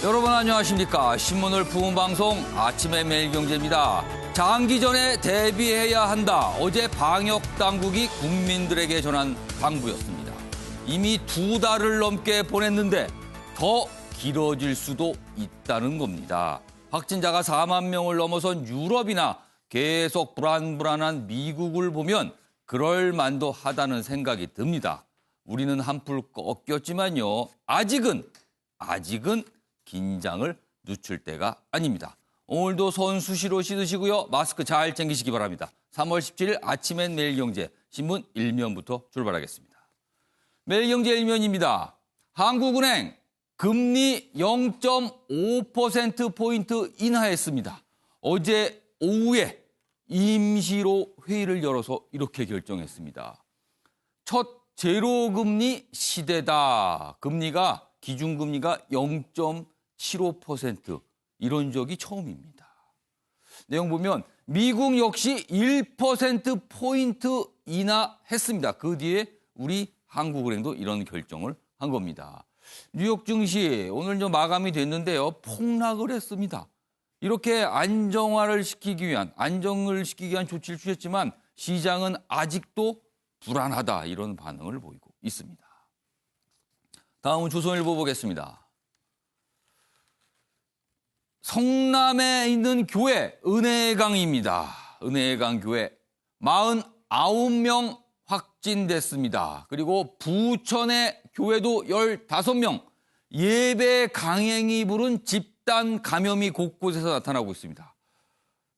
여러분 안녕하십니까. 신문을 푸는 방송 아침의 매일경제입니다. 장기전에 대비해야 한다. 어제 방역당국이 국민들에게 전한 당부였습니다. 이미 2달을 넘게 보냈는데 더 길어질 수도 있다는 겁니다. 확진자가 4만 명을 넘어선 유럽이나 계속 불안불안한 미국을 보면 그럴 만도 하다는 생각이 듭니다. 우리는 한풀 꺾였지만요. 아직은 긴장을 늦출 때가 아닙니다. 오늘도 손 수시로 씻으시고요. 마스크 잘 챙기시기 바랍니다. 3월 17일 아침엔 매일경제 신문 1면부터 출발하겠습니다. 매일경제 1면입니다. 한국은행 금리 0.5%포인트 인하했습니다. 어제 오후에 임시로 회의를 열어서 이렇게 결정했습니다. 첫 제로금리 시대다. 기준금리가 0.75% 이런 적이 처음입니다. 내용 보면 미국 역시 1%포인트 인하했습니다. 그 뒤에 우리 한국은행도 이런 결정을 한 겁니다. 뉴욕 증시 오늘 마감이 됐는데요. 폭락을 했습니다. 이렇게 안정을 시키기 위한 조치를 취했지만 시장은 아직도 불안하다 이런 반응을 보이고 있습니다. 다음은 조선일보 보겠습니다. 성남에 있는 교회 은혜강입니다. 은혜강 교회 49명 확진됐습니다. 그리고 부천의 교회도 15명 예배 강행이 부른 집단 감염이 곳곳에서 나타나고 있습니다.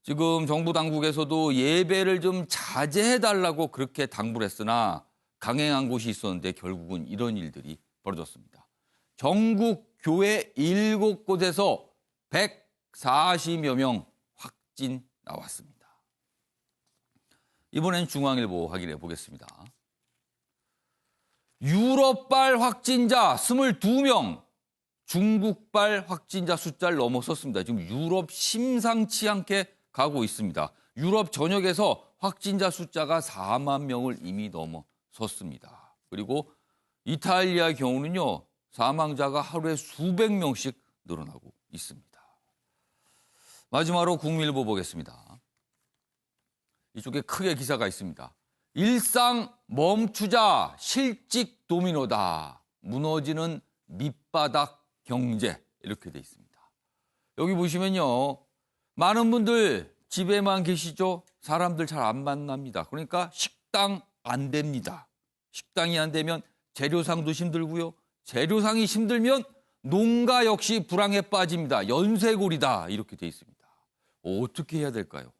지금 정부 당국에서도 예배를 좀 자제해달라고 그렇게 당부를 했으나 강행한 곳이 있었는데 결국은 이런 일들이 벌어졌습니다. 전국 교회 7곳에서 140여 명 확진 나왔습니다. 이번엔 중앙일보 확인해 보겠습니다. 유럽발 확진자 22명, 중국발 확진자 숫자를 넘어섰습니다. 지금 유럽 심상치 않게 가고 있습니다. 유럽 전역에서 확진자 숫자가 4만 명을 이미 넘어섰습니다. 그리고 이탈리아 경우는요. 사망자가 하루에 수백 명씩 늘어나고 있습니다. 마지막으로 국민일보 보겠습니다. 이쪽에 크게 기사가 있습니다. 일상 멈추자 실직 도미노다. 무너지는 밑바닥 경제 이렇게 돼 있습니다. 여기 보시면요. 많은 분들 집에만 계시죠. 사람들 잘 안 만납니다. 그러니까 식당 안 됩니다. 식당이 안 되면 재료상도 힘들고요. 재료상이 힘들면 농가 역시 불황에 빠집니다. 연쇄골이다 이렇게 돼 있습니다. 어떻게 해야 될까요?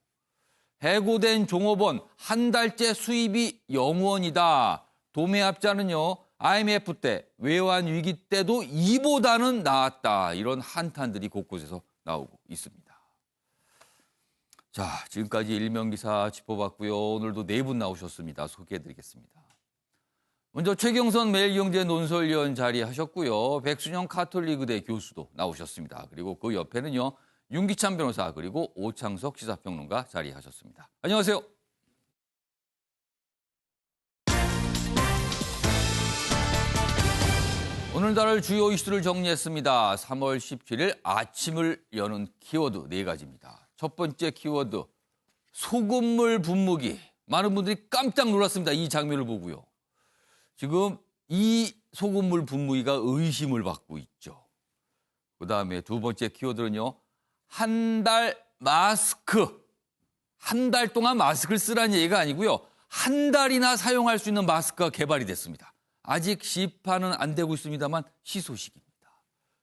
해고된 종업원 한 달째 수입이 0원이다. 도매업자는요. IMF 때 외환 위기 때도 이보다는 나았다. 이런 한탄들이 곳곳에서 나오고 있습니다. 자, 지금까지 일면 기사 짚어봤고요. 오늘도 4분 나오셨습니다. 소개해드리겠습니다. 먼저 최경선 매일경제 논설위원 자리하셨고요. 백순영 카톨릭의대 교수도 나오셨습니다. 그리고 그 옆에는요. 윤기찬 변호사 그리고 오창석 시사평론가 자리하셨습니다. 안녕하세요. 오늘 다룰 주요 이슈를 정리했습니다. 3월 17일 아침을 여는 키워드 4가지입니다. 첫 번째 키워드 소금물 분무기. 많은 분들이 깜짝 놀랐습니다. 이 장면을 보고요. 지금 이 소금물 분무기가 의심을 받고 있죠. 그다음에 두 번째 키워드는요. 한 달 마스크. 한 달 동안 마스크를 쓰라는 얘기가 아니고요. 한 달이나 사용할 수 있는 마스크가 개발이 됐습니다. 아직 시판은 안 되고 있습니다만 시소식입니다.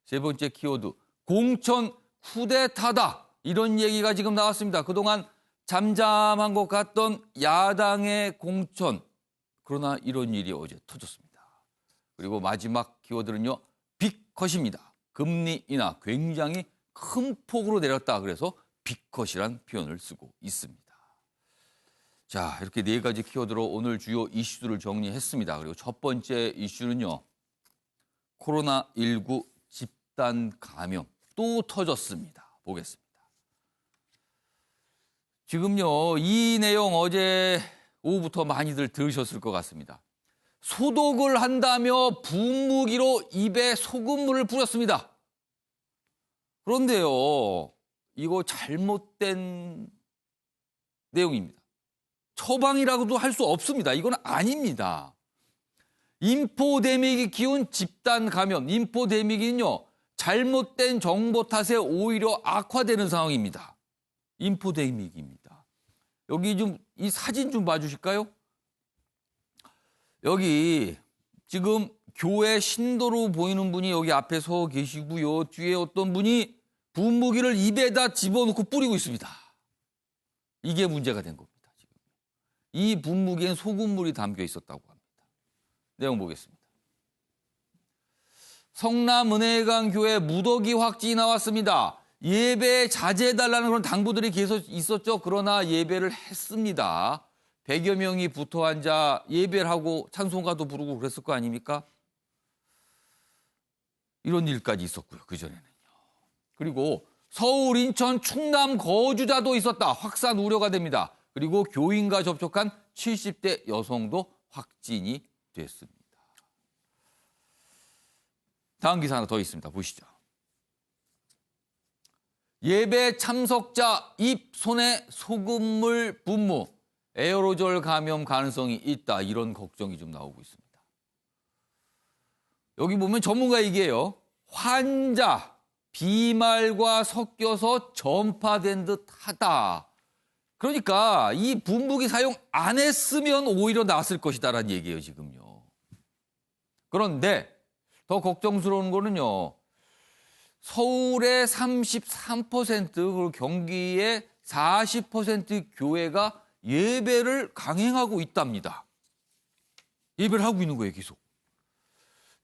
세 번째 키워드 공천 쿠데타다. 이런 얘기가 지금 나왔습니다. 그동안 잠잠한 것 같던 야당의 공천. 그러나 이런 일이 어제 터졌습니다. 그리고 마지막 키워드는요. 빅컷입니다. 금리 인하 굉장히 큰 폭으로 내렸다. 그래서 빅컷이란 표현을 쓰고 있습니다. 자, 이렇게 4가지 키워드로 오늘 주요 이슈들을 정리했습니다. 그리고 첫 번째 이슈는요. 코로나19 집단 감염 또 터졌습니다. 보겠습니다. 지금요. 이 내용 어제 오후부터 많이들 들으셨을 것 같습니다. 소독을 한다며 분무기로 입에 소금물을 뿌렸습니다. 그런데요, 이거 잘못된 내용입니다. 처방이라고도 할 수 없습니다. 이건 아닙니다. 인포데믹이 키운 집단 감염, 인포데믹은요, 잘못된 정보 탓에 오히려 악화되는 상황입니다. 인포데믹입니다. 여기 좀 이 사진 좀 봐주실까요? 여기 지금 교회 신도로 보이는 분이 여기 앞에 서 계시고요. 뒤에 어떤 분이 분무기를 입에다 집어넣고 뿌리고 있습니다. 이게 문제가 된 겁니다. 지금. 이 분무기엔 소금물이 담겨 있었다고 합니다. 내용 보겠습니다. 성남은혜강 교회 무더기 확진이 나왔습니다. 예배 자제해달라는 그런 당부들이 계속 있었죠. 그러나 예배를 했습니다. 100여 명이 붙어 앉아 예배를 하고 찬송가도 부르고 그랬을 거 아닙니까? 이런 일까지 있었고요. 그전에는요. 그리고 서울, 인천, 충남 거주자도 있었다. 확산 우려가 됩니다. 그리고 교인과 접촉한 70대 여성도 확진이 됐습니다. 다음 기사 하나 더 있습니다. 보시죠. 예배 참석자 입, 손에 소금물 분무, 에어로졸 감염 가능성이 있다. 이런 걱정이 좀 나오고 있습니다. 여기 보면 전문가 얘기예요. 환자, 비말과 섞여서 전파된 듯하다. 그러니까 이 분무기 사용 안 했으면 오히려 나았을 것이다라는 얘기예요, 지금요. 그런데 더 걱정스러운 거는요. 서울의 33%, 그리고 경기의 40% 교회가 예배를 강행하고 있답니다. 예배를 하고 있는 거예요, 계속.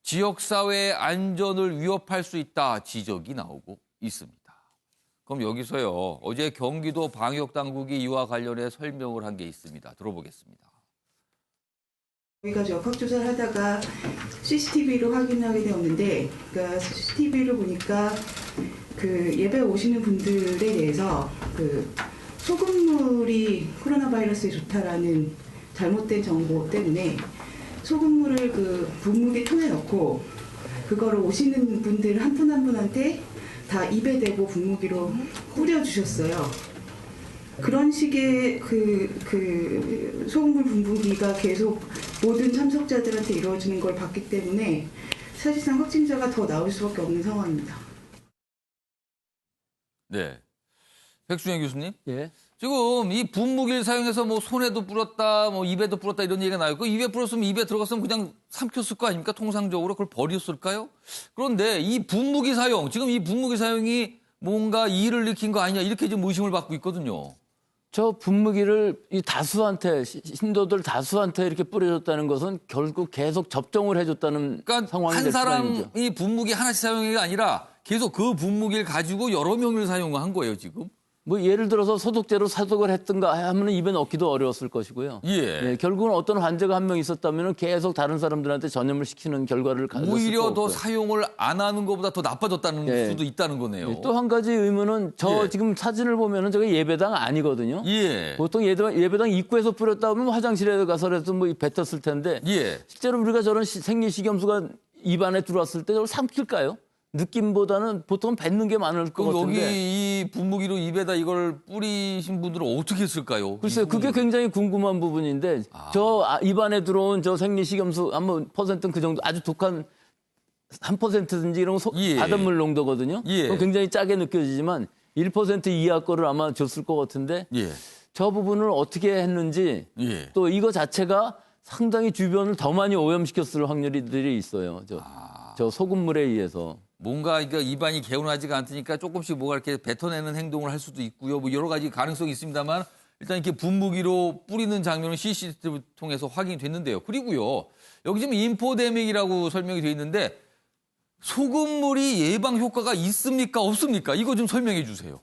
지역사회의 안전을 위협할 수 있다 지적이 나오고 있습니다. 그럼 여기서요, 어제 경기도 방역당국이 이와 관련해 설명을 한 게 있습니다. 들어보겠습니다. 저희가 역학조사를 하다가 CCTV로 확인하게 되었는데, 그러니까 CCTV를 보니까 그 예배 오시는 분들에 대해서 그 소금물이 코로나 바이러스에 좋다라는 잘못된 정보 때문에 소금물을 그 분무기 통에 넣고 그거를 오시는 분들 한 분 한 분한테 다 입에 대고 분무기로 뿌려주셨어요. 그런 식의 그 소금물 분무기가 계속 모든 참석자들한테 이루어지는 걸 봤기 때문에 사실상 확진자가 더 나올 수밖에 없는 상황입니다. 네. 백순영 교수님. 예. 지금 이 분무기를 사용해서 뭐 손에도 뿌렸다, 뭐 입에도 뿌렸다 이런 얘기가 나왔고, 입에 뿌렸으면 입에 들어갔으면 그냥 삼켰을 거 아닙니까? 통상적으로 그걸 버렸을까요? 그런데 이 분무기 사용, 지금 이 분무기 사용이 뭔가 이의를 일으킨 거 아니냐 이렇게 좀 의심을 받고 있거든요. 저 분무기를 이 다수한테 신도들 다수한테 이렇게 뿌려줬다는 것은 결국 계속 접종을 해줬다는 그러니까 상황이 한 될 수가 있죠. 사람이 분무기 하나씩 사용한 게 아니라 계속 그 분무기를 가지고 여러 명을 사용한 거예요, 지금. 뭐 예를 들어서 소독제로 소독을 했든가 하면 입에 넣기도 어려웠을 것이고요. 예. 결국은 어떤 환자가 한 명 있었다면 계속 다른 사람들한테 전염을 시키는 결과를 가졌을 오히려 거고요. 더 사용을 안 하는 것보다 더 나빠졌다는 예. 수도 있다는 거네요. 또 한 가지 의문은 저 예. 지금 사진을 보면은 저게 예배당 아니거든요. 예. 보통 예배당 입구에서 뿌렸다 하면 화장실에 가서라도 뭐 뱉었을 텐데 예. 실제로 우리가 저런 생리식염수가 입안에 들어왔을 때 저걸 삼킬까요? 느낌보다는 보통 뱉는 게 많을 것 그럼 같은데. 여기 이 분무기로 입에다 이걸 뿌리신 분들은 어떻게 했을까요? 글쎄요, 그게 굉장히 궁금한 부분인데 저 입안에 들어온 저 생리식염수 한번 퍼센트는 그 정도 아주 독한 3%든지 이런 예. 바닷물 농도거든요. 예. 그건 굉장히 짜게 느껴지지만 1% 이하 거를 아마 줬을 것 같은데 예. 저 부분을 어떻게 했는지 예. 또 이거 자체가 상당히 주변을 더 많이 오염시켰을 확률이 있어요. 저 소금물에 의해서. 뭔가 그러니까 입안이 개운하지가 않으니까 조금씩 뭐가 이렇게 뱉어내는 행동을 할 수도 있고요. 뭐 여러 가지 가능성이 있습니다만 일단 이렇게 분무기로 뿌리는 장면은 CCTV 통해서 확인이 됐는데요. 그리고요. 여기 지금 인포데믹이라고 설명이 돼 있는데 소금물이 예방 효과가 있습니까? 없습니까? 이거 좀 설명해 주세요.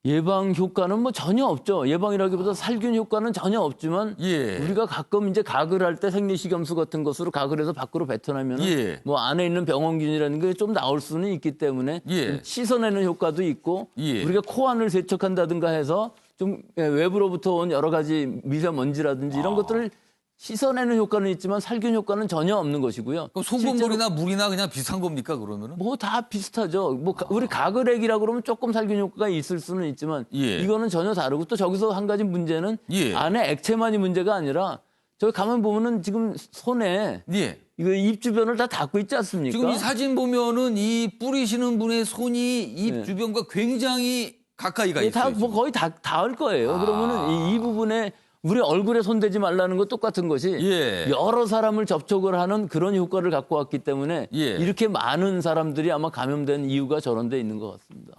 예방 효과는 뭐 전혀 없죠. 예방이라기보다 살균 효과는 전혀 없지만 예. 우리가 가끔 이제 가글 할 때 생리식염수 같은 것으로 가글해서 밖으로 뱉어내면 예. 뭐 안에 있는 병원균이라는 게 좀 나올 수는 있기 때문에 예. 씻어내는 효과도 있고 예. 우리가 코안을 세척한다든가 해서 좀 외부로부터 온 여러 가지 미세먼지라든지 이런 것들을 씻어내는 효과는 있지만 살균 효과는 전혀 없는 것이고요. 그럼 소금물이나 물이나 그냥 비슷한 겁니까 그러면은? 뭐 다 비슷하죠. 뭐 우리 가글액이라 그러면 조금 살균 효과가 있을 수는 있지만 예. 이거는 전혀 다르고 또 저기서 한 가지 문제는 예. 안에 액체만이 문제가 아니라 저기 가만 보면은 지금 손에 예. 이거 입 주변을 다 닦고 있지 않습니까? 지금 이 사진 보면은 이 뿌리시는 분의 손이 입 네. 주변과 굉장히 가까이가 예, 있어요. 다 뭐 지금. 거의 다 닿을 거예요. 그러면은 이 부분에 우리 얼굴에 손대지 말라는 거 똑같은 것이 예. 여러 사람을 접촉을 하는 그런 효과를 갖고 왔기 때문에 예. 이렇게 많은 사람들이 아마 감염된 이유가 저런 데 있는 것 같습니다.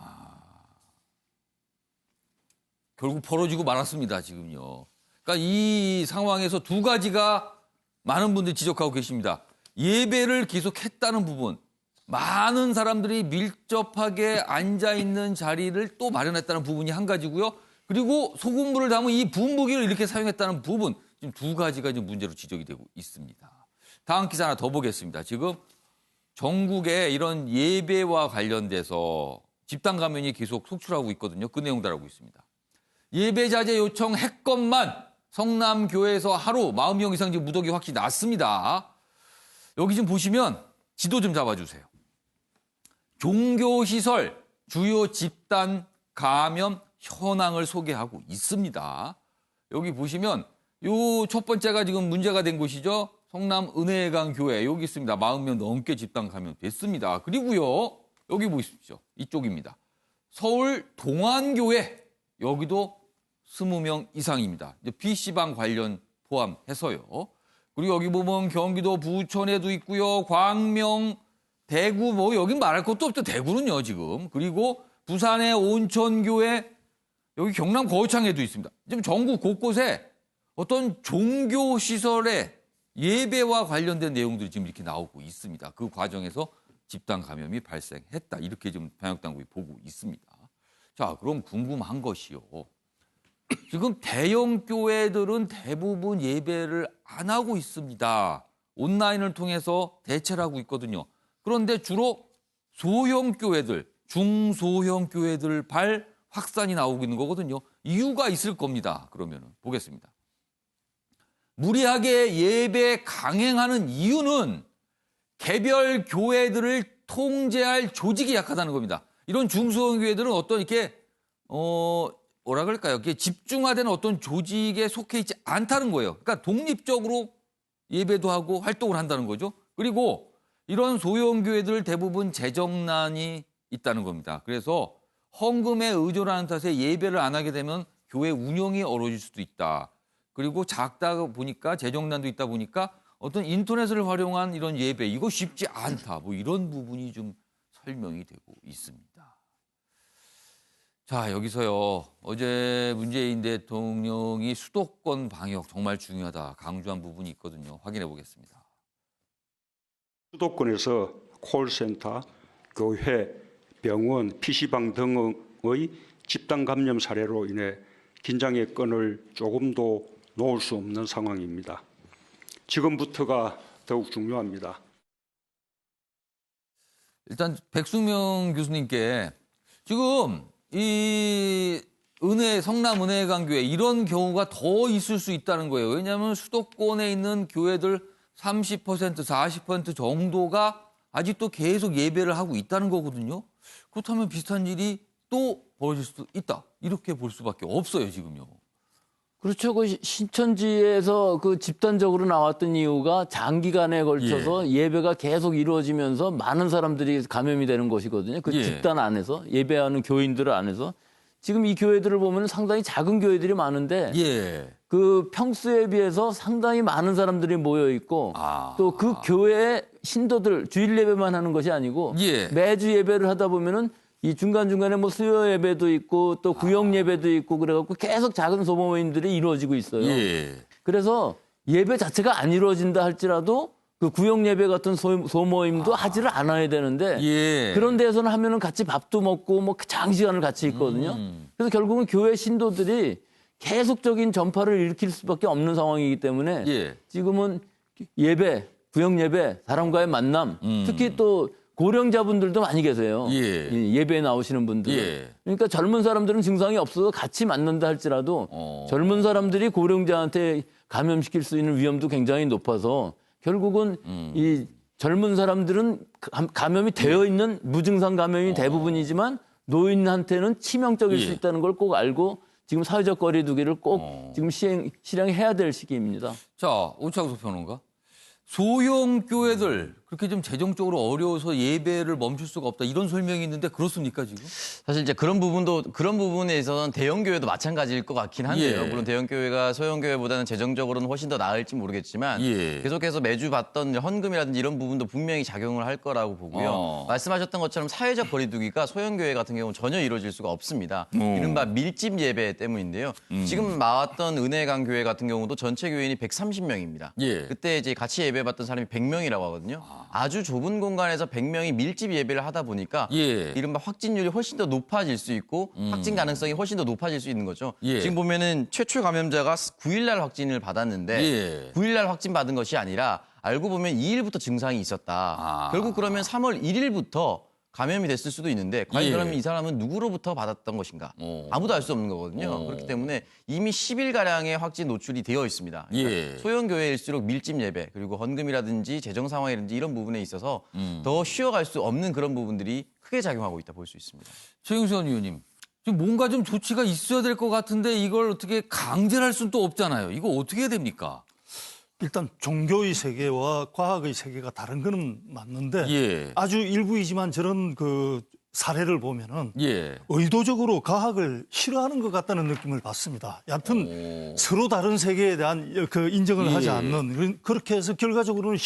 결국 벌어지고 말았습니다, 지금요. 그러니까 이 상황에서 두 가지가 많은 분들이 지적하고 계십니다. 예배를 계속했다는 부분, 많은 사람들이 밀접하게 앉아있는 자리를 또 마련했다는 부분이 한 가지고요. 그리고 소금물을 담은 이 분무기를 이렇게 사용했다는 부분, 지금 두 가지가 지금 문제로 지적이 되고 있습니다. 다음 기사 하나 더 보겠습니다. 지금 전국에 이런 예배와 관련돼서 집단 감염이 계속 속출하고 있거든요. 그 내용 다루고 있습니다. 예배 자제 요청 했건만 성남교회에서 하루 40명 이상 지금 무더기 확진이 났습니다. 여기 좀 보시면 지도 좀 잡아주세요. 종교시설 주요 집단 감염 현황을 소개하고 있습니다. 여기 보시면 요 첫 번째가 지금 문제가 된 곳이죠. 성남 은혜강 교회 여기 있습니다. 40명 넘게 집단 감염됐습니다. 그리고요 여기 보십시오. 이쪽입니다. 서울 동안교회 여기도 20명 이상입니다. 이제 PC방 관련 포함해서요. 그리고 여기 보면 경기도 부천에도 있고요. 광명, 대구 뭐 여긴 말할 것도 없죠. 대구는요 지금. 그리고 부산의 온천교회 여기 경남 거창에도 있습니다. 지금 전국 곳곳에 어떤 종교시설의 예배와 관련된 내용들이 지금 이렇게 나오고 있습니다. 그 과정에서 집단 감염이 발생했다. 이렇게 지금 방역당국이 보고 있습니다. 자, 그럼 궁금한 것이요. 지금 대형 교회들은 대부분 예배를 안 하고 있습니다. 온라인을 통해서 대체를 하고 있거든요. 그런데 주로 소형 교회들, 중소형 교회들 발 확산이 나오고 있는 거거든요. 이유가 있을 겁니다. 그러면 보겠습니다. 무리하게 예배 강행하는 이유는 개별 교회들을 통제할 조직이 약하다는 겁니다. 이런 중소형 교회들은 어떤 이렇게 뭐라 그럴까요? 이렇게 집중화된 어떤 조직에 속해 있지 않다는 거예요. 그러니까 독립적으로 예배도 하고 활동을 한다는 거죠. 그리고 이런 소형 교회들 대부분 재정난이 있다는 겁니다. 그래서 헌금에 의존하는 탓에 예배를 안 하게 되면 교회 운영이 어려질 수도 있다. 그리고 작다 보니까 재정난도 있다 보니까 어떤 인터넷을 활용한 이런 예배 이거 쉽지 않다. 뭐 이런 부분이 좀 설명이 되고 있습니다. 자, 여기서요. 어제 문재인 대통령이 수도권 방역 정말 중요하다 강조한 부분이 있거든요. 확인해 보겠습니다. 수도권에서 콜센터, 교회, 병원, PC방 등의 집단 감염 사례로 인해 긴장의 끈을 조금도 놓을 수 없는 상황입니다. 지금부터가 더욱 중요합니다. 일단 백승명 교수님께 지금 이 성남 은혜강교회 이런 경우가 더 있을 수 있다는 거예요. 왜냐하면 수도권에 있는 교회들 30%, 40% 정도가 아직도 계속 예배를 하고 있다는 거거든요. 그렇다면 비슷한 일이 또 벌어질 수도 있다. 이렇게 볼 수밖에 없어요, 지금요. 그렇죠. 그 신천지에서 그 집단적으로 나왔던 이유가 장기간에 걸쳐서 예배가 계속 이루어지면서 많은 사람들이 감염이 되는 것이거든요. 그 집단 안에서 예배하는 교인들 안에서 지금 이 교회들을 보면 상당히 작은 교회들이 많은데 그 평소에 비해서 상당히 많은 사람들이 모여 있고 또 그 교회의 신도들 주일 예배만 하는 것이 아니고 매주 예배를 하다 보면은 이 중간중간에 뭐 수요 예배도 있고 또 구역 예배도 있고 그래갖고 계속 작은 소모 모임들이 이루어지고 있어요. 그래서 예배 자체가 안 이루어진다 할지라도 그 구역 예배 같은 소모임도 하지를 않아야 되는데 그런 데에서는 하면은 같이 밥도 먹고 뭐 장시간을 같이 있거든요. 그래서 결국은 교회 신도들이 계속적인 전파를 일으킬 수밖에 없는 상황이기 때문에 지금은 예배, 구역 예배, 사람과의 만남, 특히 또 고령자분들도 많이 계세요. 예. 이 예배에 나오시는 분들. 예. 그러니까 젊은 사람들은 증상이 없어서 같이 맞는다 할지라도 젊은 사람들이 고령자한테 감염시킬 수 있는 위험도 굉장히 높아서 결국은 이 젊은 사람들은 감염이 되어 있는 무증상 감염이 대부분이지만 노인한테는 치명적일 수 예. 있다는 걸 꼭 알고 지금 사회적 거리두기를 꼭 지금 실행해야 될 시기입니다. 자, 오창석 평론가. 소형 교회들 그렇게 좀 재정적으로 어려워서 예배를 멈출 수가 없다 이런 설명이 있는데 그렇습니까 지금? 사실 이제 그런 부분에 있어서는 대형 교회도 마찬가지일 것 같긴 한데요. 예. 물론 대형 교회가 소형 교회보다는 재정적으로는 훨씬 더 나을지 모르겠지만 예. 계속해서 매주 받던 헌금이라든지 이런 부분도 분명히 작용을 할 거라고 보고요. 말씀하셨던 것처럼 사회적 거리두기가 소형 교회 같은 경우는 전혀 이루어질 수가 없습니다. 이른바 밀집 예배 때문인데요. 지금 나왔던 은혜강 교회 같은 경우도 전체 교인이 130명입니다. 예. 그때 이제 같이 예배받던 사람이 100명이라고 하거든요. 아주 좁은 공간에서 100명이 밀집 예배를 하다 보니까 예. 이른바 확진율이 훨씬 더 높아질 수 있고 확진 가능성이 훨씬 더 높아질 수 있는 거죠. 예. 지금 보면은 최초 감염자가 9일날 확진을 받았는데 예. 9일날 확진 받은 것이 아니라 알고 보면 2일부터 증상이 있었다. 결국 그러면 3월 1일부터 감염이 됐을 수도 있는데 과연 예. 그러면 이 사람은 누구로부터 받았던 것인가? 아무도 알 수 없는 거거든요. 그렇기 때문에 이미 10일가량의 확진 노출이 되어 있습니다. 그러니까 예. 소형 교회일수록 밀집 예배 그리고 헌금이라든지 재정 상황이라든지 이런 부분에 있어서 더 쉬어갈 수 없는 그런 부분들이 크게 작용하고 있다 볼 수 있습니다. 최영선 의원님. 지금 뭔가 좀 조치가 있어야 될 것 같은데 이걸 어떻게 강제를 할 수는 또 없잖아요. 이거 어떻게 해야 됩니까? 일단 종교의 세계와 과학의 세계가 다른 거는 맞는데 예. 아주 일부이지만 저런 그 사례를 보면은 예. 의도적으로 과학을 싫어하는 것 같다는 느낌을 받습니다. 여하튼 서로 다른 세계에 대한 그 인정을 하지 예. 않는 그렇게 해서 결과적으로는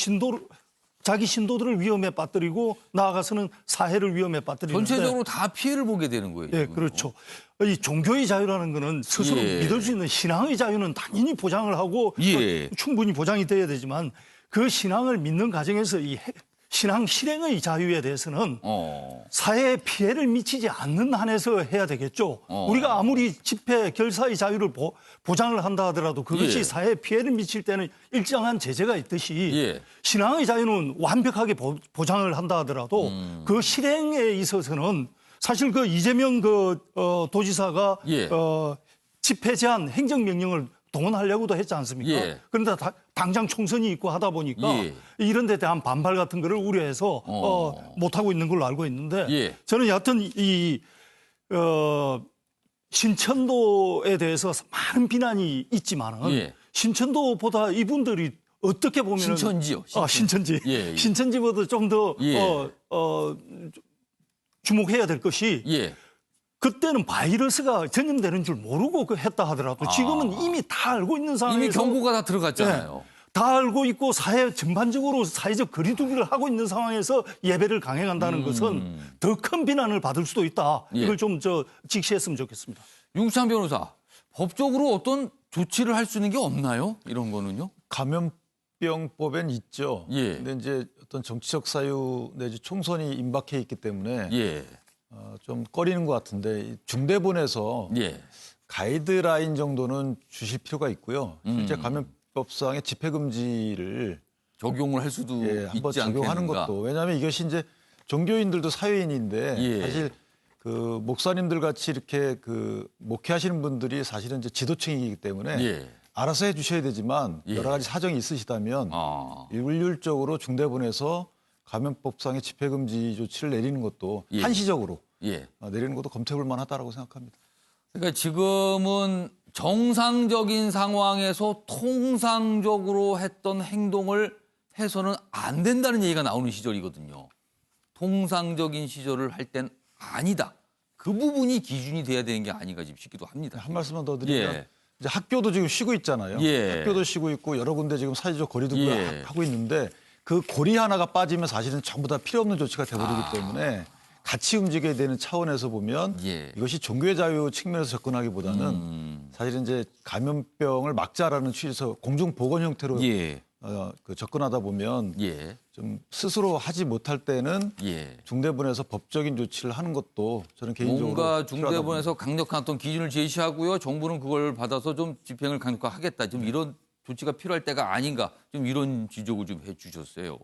자기 신도들을 위험에 빠뜨리고 나아가서는 사회를 위험에 빠뜨리는데 전체적으로 다 피해를 보게 되는 거예요. 예, 지금요. 그렇죠. 이 종교의 자유라는 거는 스스로 예. 믿을 수 있는 신앙의 자유는 당연히 보장을 하고 예. 충분히 보장이 돼야 되지만 그 신앙을 믿는 과정에서 이 신앙 실행의 자유에 대해서는 사회에 피해를 미치지 않는 한에서 해야 되겠죠. 우리가 아무리 집회 결사의 자유를 보장을 한다 하더라도 그것이 예. 사회에 피해를 미칠 때는 일정한 제재가 있듯이 예. 신앙의 자유는 완벽하게 보장을 한다 하더라도 그 실행에 있어서는 사실 그 이재명 도지사가 예. 집회 제한 행정명령을 동원하려고도 했지 않습니까? 예. 그런데 당장 총선이 있고 하다 보니까 예. 이런 데 대한 반발 같은 거를 우려해서 못하고 있는 걸로 알고 있는데 예. 저는 여하튼 신천도에 대해서 많은 비난이 있지만은 예. 신천도보다 이분들이 어떻게 보면 신천지요. 신천지. 예, 예. 신천지보다 좀 더 예. 주목해야 될 것이 예. 그때는 바이러스가 전염되는 줄 모르고 했다 하더라도 지금은 이미 다 알고 있는 상황에서 이미 경고가 다 들어갔잖아요. 다 알고 있고 사회 전반적으로 사회적 거리두기를 하고 있는 상황에서 예배를 강행한다는 것은 더 큰 비난을 받을 수도 있다. 예. 이걸 좀 직시했으면 좋겠습니다. 윤창 변호사, 법적으로 어떤 조치를 할 수 있는 게 없나요? 이런 거는요? 감염병법엔 있죠. 예. 근데 이제 어떤 정치적 사유 내지 총선이 임박해 있기 때문에 예. 좀 꺼리는 것 같은데 이 중대본에서 예. 가이드라인 정도는 주실 필요가 있고요. 실제 감염법상의 집회금지를 적용을 할 수도 한번 있지 적용하는 않겠는가? 것도 왜냐하면 이것이 이제 종교인들도 사회인인데 예. 사실 그 목사님들 같이 이렇게 그 목회하시는 분들이 사실은 이제 지도층이기 때문에 예. 알아서 해주셔야 되지만 예. 여러 가지 사정이 있으시다면 일률적으로 중대본에서 감염법상의 집회금지 조치를 내리는 것도 예. 한시적으로 예. 내리는 것도 검토해볼 만하다라고 생각합니다. 그러니까 지금은 정상적인 상황에서 통상적으로 했던 행동을 해서는 안 된다는 얘기가 나오는 시절이거든요. 통상적인 시절을 할 땐 아니다. 그 부분이 기준이 돼야 되는 게 아닌가 싶기도 합니다. 한 말씀만 더 드리면 예. 이제 학교도 지금 쉬고 있잖아요. 예. 학교도 쉬고 있고 여러 군데 지금 사회적 거리두기를 예. 하고 있는데 그 고리 하나가 빠지면 사실은 전부 다 필요 없는 조치가 돼버리기 때문에 같이 움직여야 되는 차원에서 보면 예. 이것이 종교의 자유 측면에서 접근하기보다는 사실은 이제 감염병을 막자라는 취지에서 공중보건 형태로 예. 접근하다 보면 예. 좀 스스로 하지 못할 때는 예. 중대본에서 법적인 조치를 하는 것도 저는 개인적으로 뭔가 필요하다고 중대본에서 강력한 어떤 기준을 제시하고요. 정부는 그걸 받아서 좀 집행을 강력화하겠다. 좀 이런 조치가 필요할 때가 아닌가. 좀 이런 지적을 좀 해주셨어요.